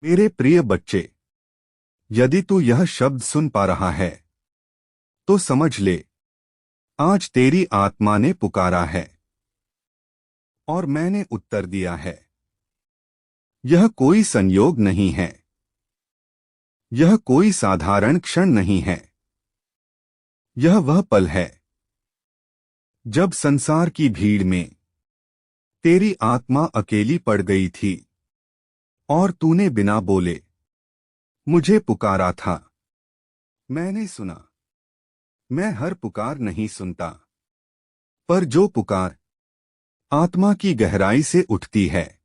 मेरे प्रिय बच्चे, यदि तू यह शब्द सुन पा रहा है तो समझ ले, आज तेरी आत्मा ने पुकारा है और मैंने उत्तर दिया है। यह कोई संयोग नहीं है, यह कोई साधारण क्षण नहीं है। यह वह पल है जब संसार की भीड़ में तेरी आत्मा अकेली पड़ गई थी और तूने बिना बोले मुझे पुकारा था। मैंने सुना। मैं हर पुकार नहीं सुनता, पर जो पुकार आत्मा की गहराई से उठती है,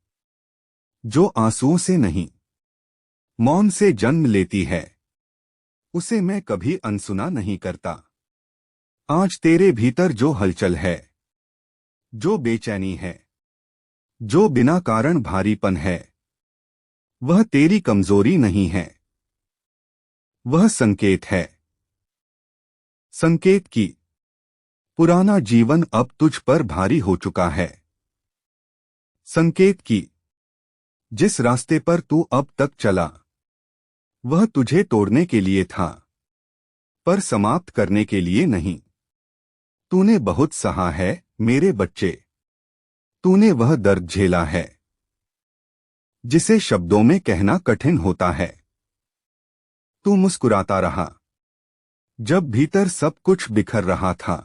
जो आंसुओं से नहीं मौन से जन्म लेती है, उसे मैं कभी अनसुना नहीं करता। आज तेरे भीतर जो हलचल है, जो बेचैनी है, जो बिना कारण भारीपन है, वह तेरी कमजोरी नहीं है। वह संकेत है, संकेत की पुराना जीवन अब तुझ पर भारी हो चुका है। संकेत की जिस रास्ते पर तू अब तक चला वह तुझे तोड़ने के लिए था, पर समाप्त करने के लिए नहीं। तूने बहुत सहा है मेरे बच्चे। तूने वह दर्द झेला है जिसे शब्दों में कहना कठिन होता है। तू मुस्कुराता रहा जब भीतर सब कुछ बिखर रहा था।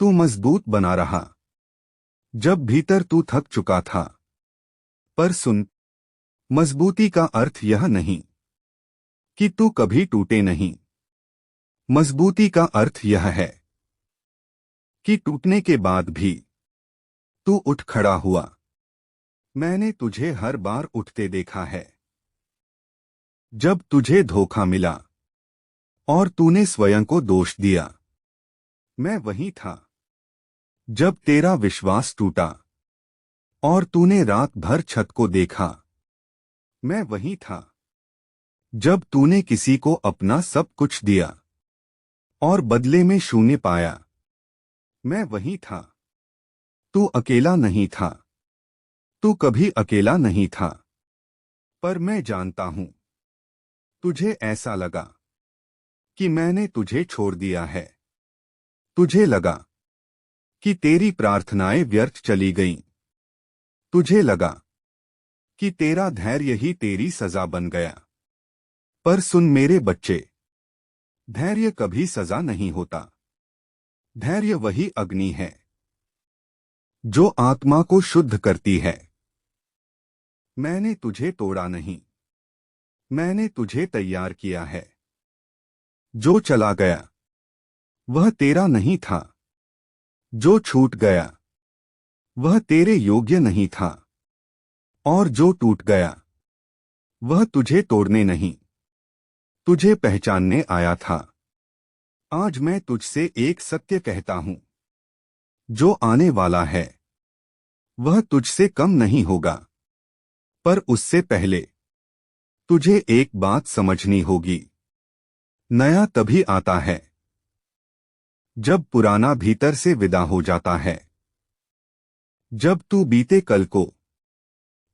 तू मजबूत बना रहा जब भीतर तू थक चुका था। पर सुन, मजबूती का अर्थ यह नहीं कि तू कभी टूटे नहीं। मजबूती का अर्थ यह है कि टूटने के बाद भी तू उठ खड़ा हुआ। मैंने तुझे हर बार उठते देखा है, जब तुझे धोखा मिला और तूने स्वयं को दोष दिया। मैं वही था जब तेरा विश्वास टूटा और तूने रात भर छत को देखा। मैं वही था जब तूने किसी को अपना सब कुछ दिया और बदले में शून्य पाया। मैं वही था। तू अकेला नहीं था, तू कभी अकेला नहीं था। पर मैं जानता हूं, तुझे ऐसा लगा कि मैंने तुझे छोड़ दिया है। तुझे लगा कि तेरी प्रार्थनाएं व्यर्थ चली गईं। तुझे लगा कि तेरा धैर्य ही तेरी सजा बन गया। पर सुन मेरे बच्चे, धैर्य कभी सजा नहीं होता। धैर्य वही अग्नि है जो आत्मा को शुद्ध करती है। मैंने तुझे तोड़ा नहीं, मैंने तुझे तैयार किया है। जो चला गया वह तेरा नहीं था, जो छूट गया वह तेरे योग्य नहीं था, और जो टूट गया वह तुझे तोड़ने नहीं, तुझे पहचानने आया था। आज मैं तुझसे एक सत्य कहता हूं, जो आने वाला है वह तुझसे कम नहीं होगा। पर उससे पहले तुझे एक बात समझनी होगी। नया तभी आता है जब पुराना भीतर से विदा हो जाता है। जब तू बीते कल को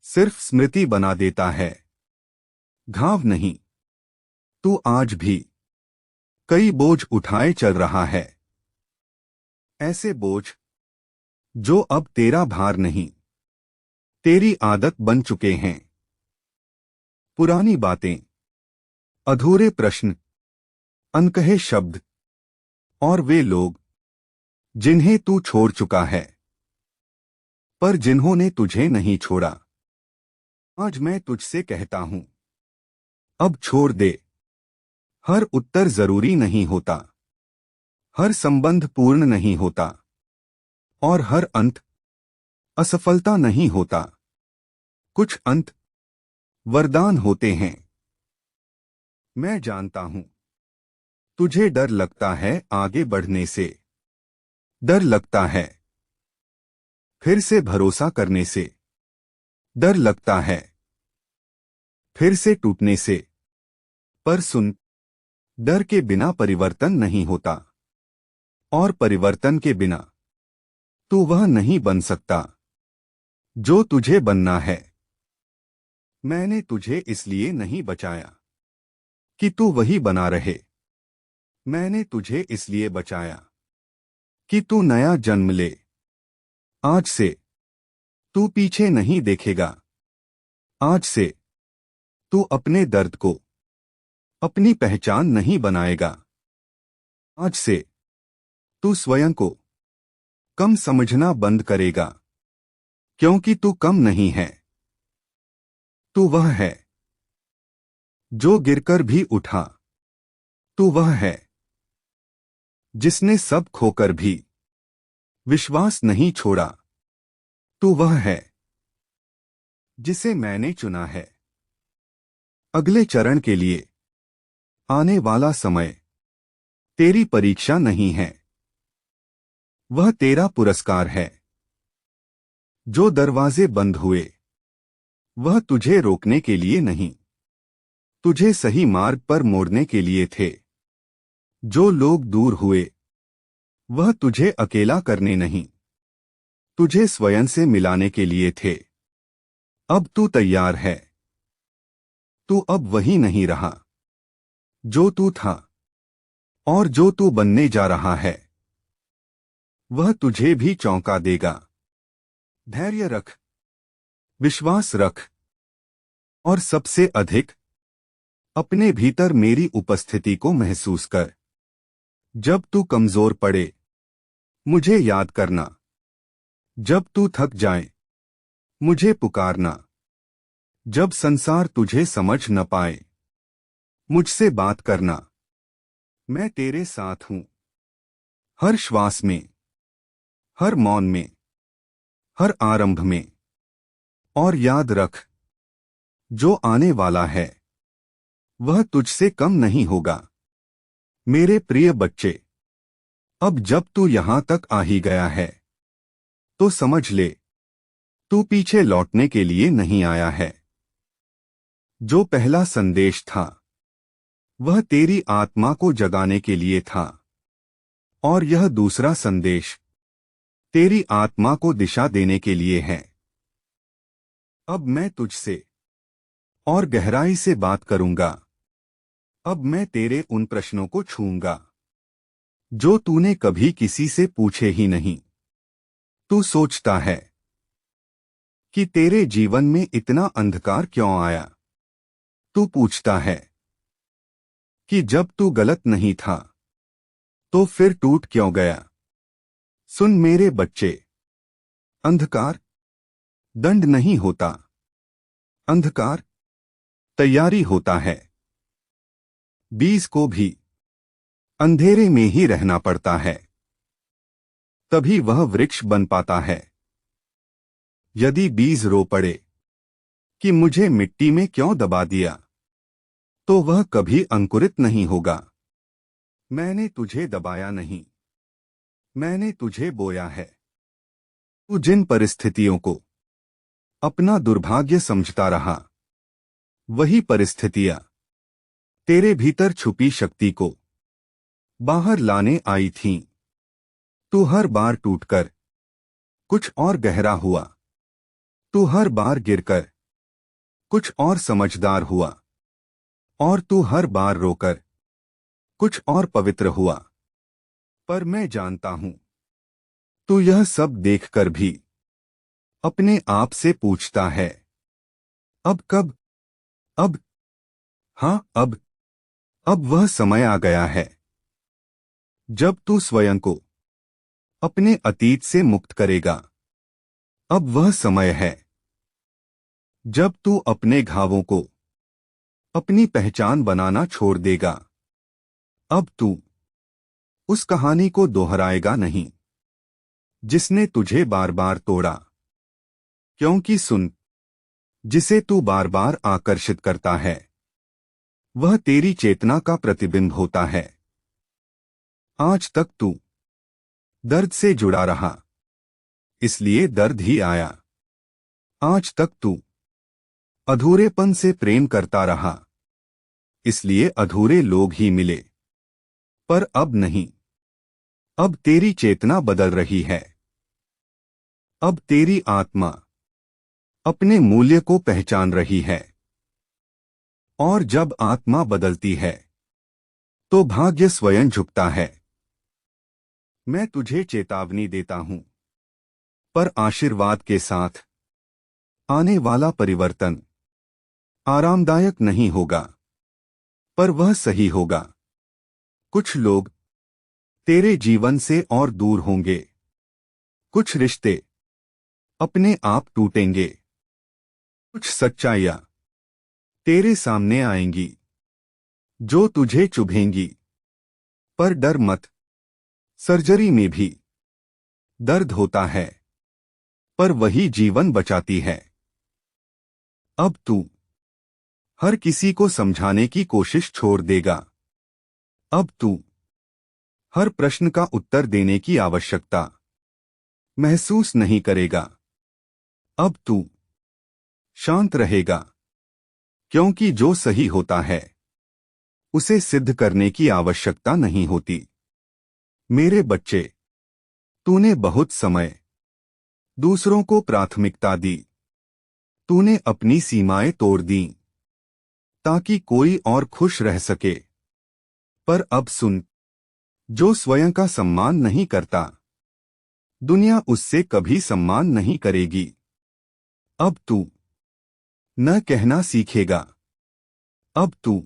सिर्फ स्मृति बना देता है, घाव नहीं। तू आज भी कई बोझ उठाए चल रहा है, ऐसे बोझ जो अब तेरा भार नहीं, तेरी आदत बन चुके हैं। पुरानी बातें, अधूरे प्रश्न, अनकहे शब्द, और वे लोग जिन्हें तू छोड़ चुका है, पर जिन्होंने तुझे नहीं छोड़ा। आज मैं तुझसे कहता हूं, अब छोड़ दे। हर उत्तर जरूरी नहीं होता, हर संबंध पूर्ण नहीं होता, और हर अंत असफलता नहीं होता। कुछ अंत वरदान होते हैं। मैं जानता हूं, तुझे डर लगता है आगे बढ़ने से। डर लगता है फिर से भरोसा करने से। डर लगता है फिर से टूटने से। पर सुन, डर के बिना परिवर्तन नहीं होता, और परिवर्तन के बिना तू वह नहीं बन सकता जो तुझे बनना है। मैंने तुझे इसलिए नहीं बचाया कि तू वही बना रहे। मैंने तुझे इसलिए बचाया कि तू नया जन्म ले। आज से तू पीछे नहीं देखेगा। आज से तू अपने दर्द को अपनी पहचान नहीं बनाएगा। आज से तू स्वयं को कम समझना बंद करेगा, क्योंकि तू कम नहीं है। तू वह है जो गिरकर भी उठा। तू वह है जिसने सब खोकर भी विश्वास नहीं छोड़ा। तू वह है जिसे मैंने चुना है अगले चरण के लिए। आने वाला समय तेरी परीक्षा नहीं है, वह तेरा पुरस्कार है। जो दरवाजे बंद हुए वह तुझे रोकने के लिए नहीं, तुझे सही मार्ग पर मोड़ने के लिए थे। जो लोग दूर हुए वह तुझे अकेला करने नहीं, तुझे स्वयं से मिलाने के लिए थे। अब तू तैयार है। तू अब वही नहीं रहा जो तू था, और जो तू बनने जा रहा है वह तुझे भी चौंका देगा। धैर्य रख, विश्वास रख, और सबसे अधिक अपने भीतर मेरी उपस्थिति को महसूस कर। जब तू कमजोर पड़े मुझे याद करना। जब तू थक जाए मुझे पुकारना। जब संसार तुझे समझ न पाए मुझसे बात करना। मैं तेरे साथ हूं, हर श्वास में, हर मौन में, हर आरंभ में। और याद रख, जो आने वाला है वह तुझसे कम नहीं होगा। मेरे प्रिय बच्चे, अब जब तू यहां तक आ ही गया है तो समझ ले, तू पीछे लौटने के लिए नहीं आया है। जो पहला संदेश था वह तेरी आत्मा को जगाने के लिए था, और यह दूसरा संदेश तेरी आत्मा को दिशा देने के लिए है। अब मैं तुझसे और गहराई से बात करूंगा। अब मैं तेरे उन प्रश्नों को छूऊंगा जो तूने कभी किसी से पूछे ही नहीं। तू सोचता है कि तेरे जीवन में इतना अंधकार क्यों आया। तू पूछता है कि जब तू गलत नहीं था तो फिर टूट क्यों गया। सुन मेरे बच्चे, अंधकार दंड नहीं होता, अंधकार तैयारी होता है। बीज को भी अंधेरे में ही रहना पड़ता है, तभी वह वृक्ष बन पाता है। यदि बीज रो पड़े कि मुझे मिट्टी में क्यों दबा दिया, तो वह कभी अंकुरित नहीं होगा। मैंने तुझे दबाया नहीं, मैंने तुझे बोया है। तू जिन परिस्थितियों को अपना दुर्भाग्य समझता रहा, वही परिस्थितियां तेरे भीतर छुपी शक्ति को बाहर लाने आई थीं। तू हर बार टूटकर कुछ और गहरा हुआ। तू हर बार गिरकर कुछ और समझदार हुआ, और तू हर बार रोकर कुछ और पवित्र हुआ। पर मैं जानता हूं, तू यह सब देखकर भी अपने आप से पूछता है, अब कब? अब हाँ, अब वह समय आ गया है जब तू स्वयं को अपने अतीत से मुक्त करेगा। अब वह समय है जब तू अपने घावों को अपनी पहचान बनाना छोड़ देगा। अब तू उस कहानी को दोहराएगा नहीं जिसने तुझे बार बार तोड़ा, क्योंकि सुन, जिसे तू बार बार आकर्षित करता है वह तेरी चेतना का प्रतिबिंब होता है। आज तक तू दर्द से जुड़ा रहा, इसलिए दर्द ही आया। आज तक तू अधूरेपन से प्रेम करता रहा, इसलिए अधूरे लोग ही मिले। पर अब नहीं, अब तेरी चेतना बदल रही है। अब तेरी आत्मा अपने मूल्य को पहचान रही है। और जब आत्मा बदलती है तो भाग्य स्वयं झुकता है। मैं तुझे चेतावनी देता हूं, पर आशीर्वाद के साथ आने वाला परिवर्तन आरामदायक नहीं होगा, पर वह सही होगा। कुछ लोग तेरे जीवन से और दूर होंगे, कुछ रिश्ते अपने आप टूटेंगे, कुछ सच्चाइयां तेरे सामने आएंगी जो तुझे चुभेंगी। पर डर मत, सर्जरी में भी दर्द होता है, पर वही जीवन बचाती है। अब तू हर किसी को समझाने की कोशिश छोड़ देगा। अब तू हर प्रश्न का उत्तर देने की आवश्यकता महसूस नहीं करेगा। अब तू शांत रहेगा, क्योंकि जो सही होता है उसे सिद्ध करने की आवश्यकता नहीं होती। मेरे बच्चे, तूने बहुत समय दूसरों को प्राथमिकता दी, तूने अपनी सीमाएं तोड़ दी ताकि कोई और खुश रह सके। पर अब सुन, जो स्वयं का सम्मान नहीं करता, दुनिया उससे कभी सम्मान नहीं करेगी। अब तू न कहना सीखेगा, अब तू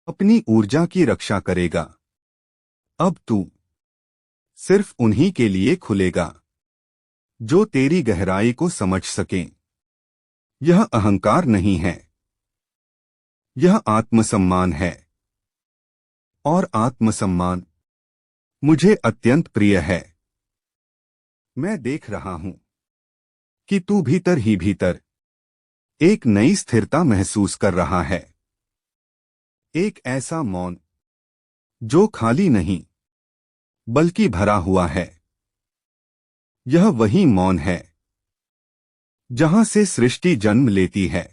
अपनी ऊर्जा की रक्षा करेगा। अब तू सिर्फ उन्हीं के लिए खुलेगा जो तेरी गहराई को समझ सकें। यह अहंकार नहीं है, यह आत्मसम्मान है। और आत्मसम्मान मुझे अत्यंत प्रिय है। मैं देख रहा हूं कि तू भीतर ही भीतर एक नई स्थिरता महसूस कर रहा है। एक ऐसा मौन जो खाली नहीं बल्कि भरा हुआ है। यह वही मौन है जहां से सृष्टि जन्म लेती है।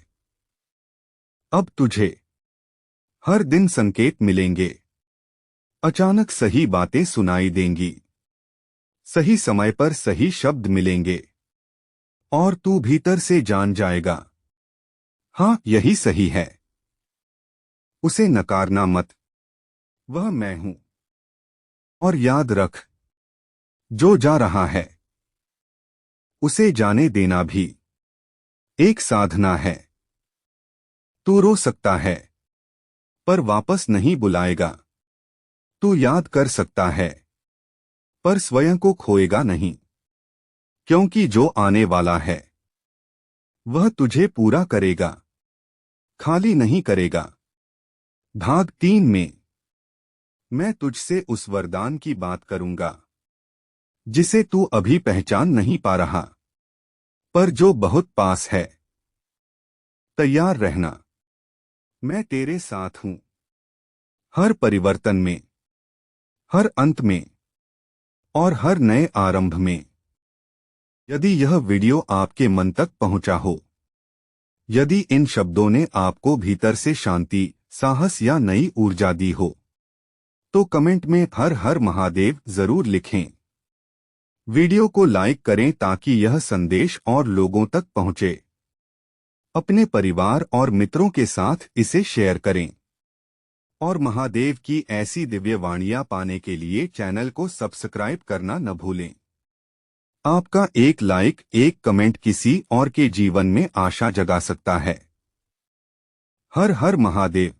अब तुझे हर दिन संकेत मिलेंगे, अचानक सही बातें सुनाई देंगी, सही समय पर सही शब्द मिलेंगे, और तू भीतर से जान जाएगा, हाँ यही सही है। उसे नकारना मत, वह मैं हूं। और याद रख, जो जा रहा है उसे जाने देना भी एक साधना है। तू रो सकता है, पर वापस नहीं बुलाएगा। तू याद कर सकता है, पर स्वयं को खोएगा नहीं, क्योंकि जो आने वाला है वह तुझे पूरा करेगा, खाली नहीं करेगा। भाग 3 में मैं तुझसे उस वरदान की बात करूंगा जिसे तू अभी पहचान नहीं पा रहा, पर जो बहुत पास है। तैयार रहना, मैं तेरे साथ हूं, हर परिवर्तन में, हर अंत में और हर नए आरंभ में। यदि यह वीडियो आपके मन तक पहुंचा हो, यदि इन शब्दों ने आपको भीतर से शांति, साहस या नई ऊर्जा दी हो, तो कमेंट में हर हर महादेव जरूर लिखें। वीडियो को लाइक करें ताकि यह संदेश और लोगों तक पहुंचे। अपने परिवार और मित्रों के साथ इसे शेयर करें। और महादेव की ऐसी दिव्य वाणियां पाने के लिए चैनल को सब्सक्राइब करना न भूलें। आपका एक लाइक, एक कमेंट किसी और के जीवन में आशा जगा सकता है। हर हर महादेव।